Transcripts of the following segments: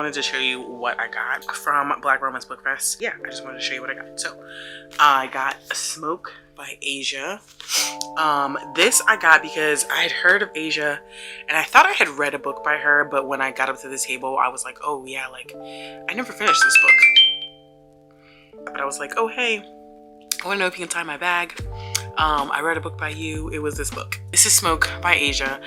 wanted to show you what I got from Black Romance Book Fest. Yeah, I just wanted to show you what I got. So I got Smoke by Asia. This I got because I had heard of Asia and I thought I had read a book by her, but when I got up to the table, I was like, oh yeah, like I never finished this book. But I was like, oh hey, I want to know if you can tie my bag. I read a book by you. It was this book. This is Smoke by Asia.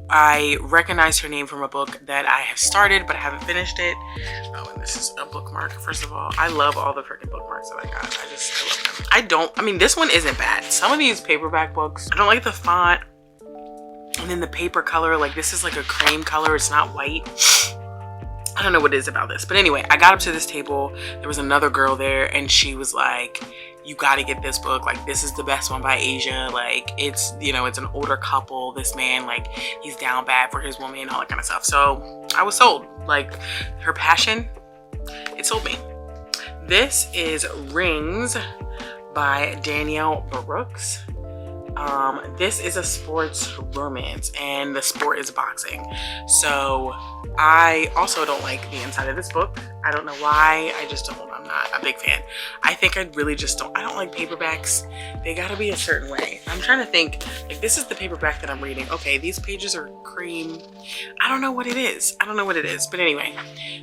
I recognize her name from a book that I have started, but I haven't finished it. Oh, and this is a bookmark. First of all, I love all the freaking bookmarks that I got. I love them. I mean, this one isn't bad. Some of these paperback books, I don't like the font. And then the paper color, like this is like a cream color. It's not white. I don't know what it is about this. But anyway, I got up to this table. There was another girl there and she was like, you got to get this book. Like, this is the best one by Asia. Like, it's, you know, it's an older couple. This man, like, he's down bad for his woman and all that kind of stuff. So I was sold. Like, her passion, it sold me. This is Rings by Danielle Brooks. This is a sports romance and the sport is boxing. So I also don't like the inside of this book. I don't know why. I just don't. I'm not a big fan. I think I really just don't. I don't like paperbacks. They gotta be a certain way. I'm trying to think, like, this is the paperback that I'm reading. Okay, these pages are cream. I don't know what it is. I don't know what it is. But anyway,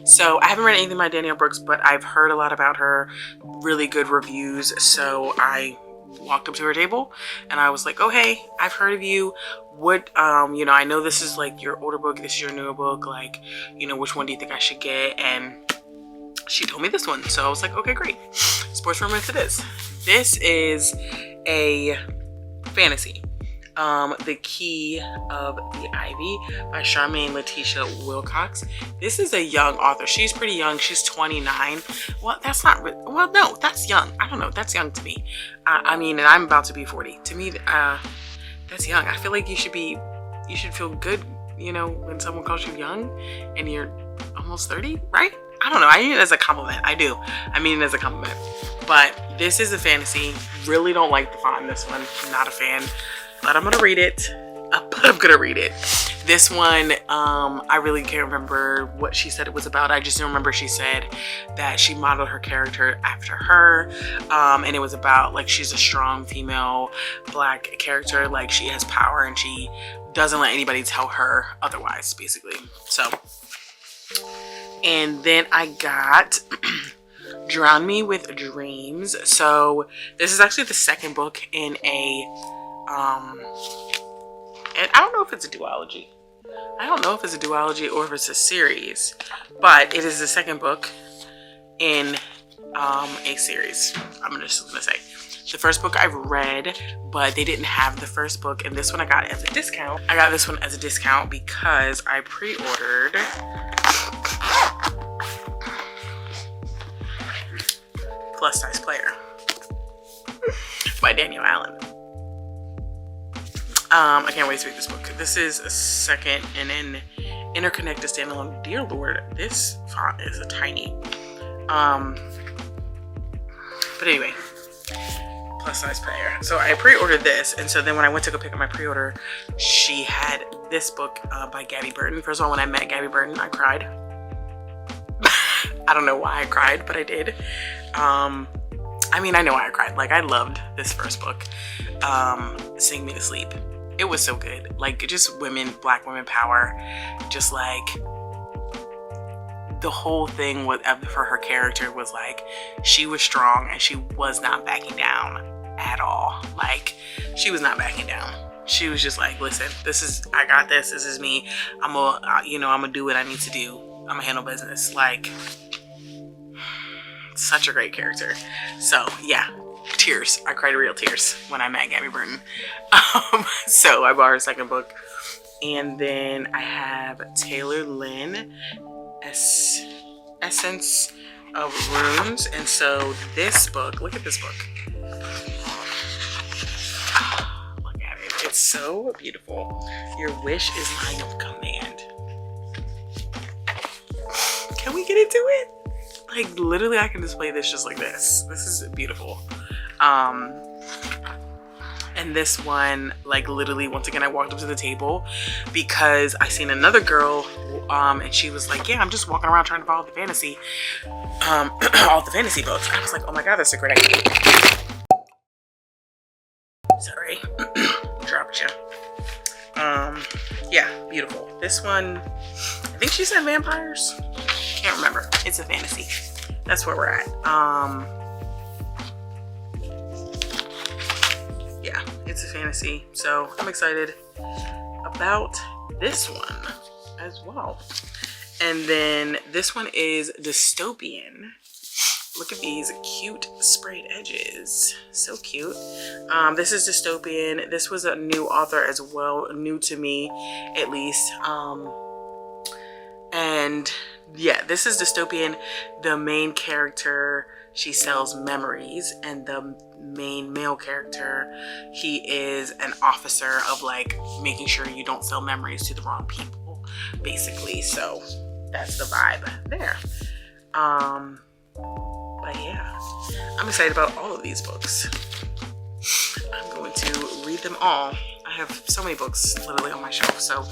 so I haven't read anything by Danielle Brooks, but I've heard a lot about her. Really good reviews. So I walked up to her table and I was like, oh hey, I've heard of you. What you know, I know this is like your older book, this is your newer book, like, you know, which one do you think I should get? And she told me this one, so I was like, okay, great. Sports romance it is. This is a fantasy. The Key of the Ivy by Charmaine Letitia Wilcox. This is a young author. She's pretty young. She's 29. Well, that's not, well, no, that's young. I don't know. That's young to me. I mean, and I'm about to be 40. To me, that's young. I feel like you should feel good, you know, when someone calls you young and you're almost 30, right? I don't know. I mean it as a compliment. I do. I mean it as a compliment. But this is a fantasy. Really don't like the font in this one. Not a fan. But I'm gonna read it. This one, I really can't remember what she said it was about. I just remember she said that she modeled her character after her. And it was about, like, she's a strong female black character. Like, she has power and she doesn't let anybody tell her otherwise, basically. So, and then I got Drown Me with Dreams. So this is actually the second book in a and I don't know if it's a duology. I don't know if it's a duology or if it's a series, but it is the second book in a series. I'm just gonna say the first book I've read, but they didn't have the first book, and this one I got as a discount. I got this one as a discount because I pre-ordered Plus Size Player by Danielle Allen. I can't wait to read this book. This is a second and an interconnected standalone. Dear Lord, this font is a tiny. But anyway, Plus Size Player. So I pre-ordered this, and so then when I went to go pick up my pre-order, she had this book by Gabby Burton. First of all, when I met Gabby Burton, I cried. I don't know why I cried, but I did. I mean, I know why I cried. Like, I loved this first book, Sing Me to Sleep. It was so good. Like, just women, black women power. Just like the whole thing with for her character was like, she was strong and she was not backing down at all. Like, she was not backing down. She was just like, listen, I got this. This is me. I'm gonna do what I need to do. I'm gonna handle business. Like, such a great character. So yeah, tears. I cried real tears when I met Gabby Burton. So I bought her second book. And then I have Taylor Lynn, Essence of Runes. And so this book, look at this book. Look at it. It's so beautiful. Your wish is my command. Can we get into it? Like, literally, I can display this just like this. This is beautiful. And And this one, like literally, once again, I walked up to the table because I seen another girl, and she was like, yeah, I'm just walking around trying to follow the fantasy, all the fantasy books. And I was like, oh my God, that's a great idea. Sorry, dropped you. Yeah, beautiful. This one, I think she said vampires. Can't remember. It's a fantasy. That's where we're at. Yeah, it's a fantasy. So I'm excited about this one as well. And then this one is dystopian. Look at these cute sprayed edges. So cute. This is dystopian. This was a new author as well, new to me at least. And yeah, this is dystopian. The main character, she sells memories, and the main male character, he is an officer of like making sure you don't sell memories to the wrong people, basically. So that's the vibe there. But yeah, I'm excited about all of these books. I'm going to read them all. I have so many books literally on my shelf, so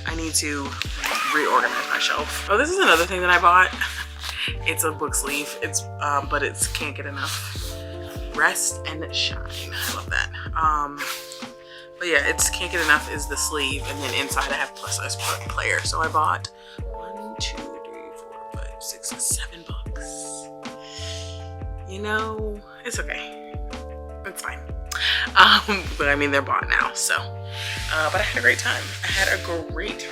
I need to reorganize my shelf. Oh, this is another thing that I bought. It's a book sleeve. It's but it's Can't Get Enough. Rest and Shine. I love that. But yeah, it's Can't Get Enough is the sleeve, and then inside I have plus size player. So I bought 1, 2, 3, 4, 5, 6, 7 books. You know, it's okay. It's fine. But I mean, they're bought now, so. But I had a great time. I had a great time.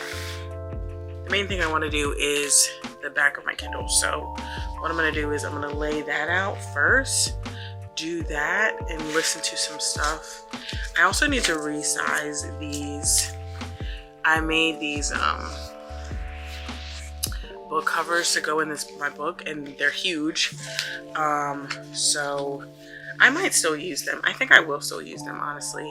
The main thing I want to do is the back of my Kindle. So what I'm going to do is I'm going to lay that out first, do that, and listen to some stuff. I also need to resize these. I made these book covers to go in my book, and they're huge. So I might still use them. I think I will still use them, honestly,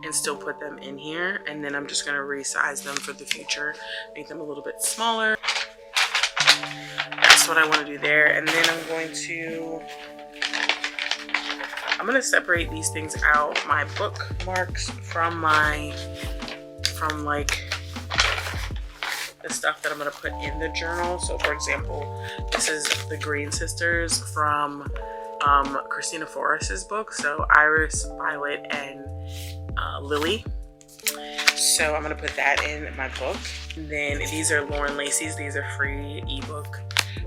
and still put them in here. And then I'm just going to resize them for the future, make them a little bit smaller. That's what I want to do there. And then I'm going to separate these things out, my bookmarks from like the stuff that I'm going to put in the journal. So for example, this is the Green Sisters from Christina Forrest's book. So Iris, Violet, and Lily. So I'm going to put that in my book. And then these are Lauren Lacey's. These are free ebook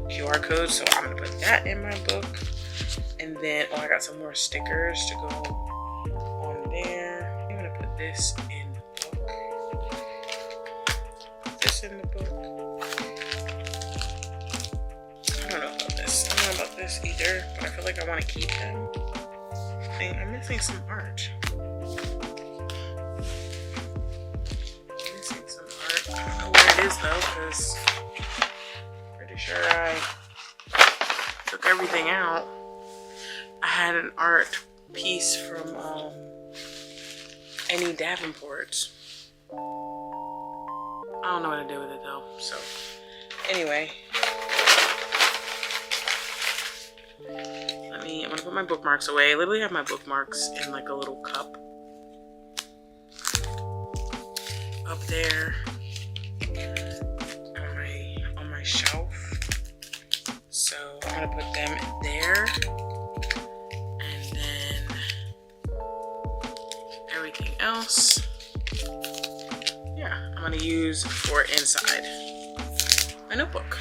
QR codes. So I'm going to put that in my book. And then, oh, I got some more stickers to go on there. I'm going to put this in the book. This in the book. I don't know about this. I don't know about this either, but I feel like I want to keep them. I'm missing some art. I don't know where it is though, because I'm pretty sure I took everything out. I had an art piece from Annie Davenport. I don't know what to do with it though. So anyway, I'm gonna put my bookmarks away. I literally have my bookmarks in like a little cup up there on my shelf. So I'm gonna put them there, and then everything else, yeah, I'm gonna use for inside my notebook.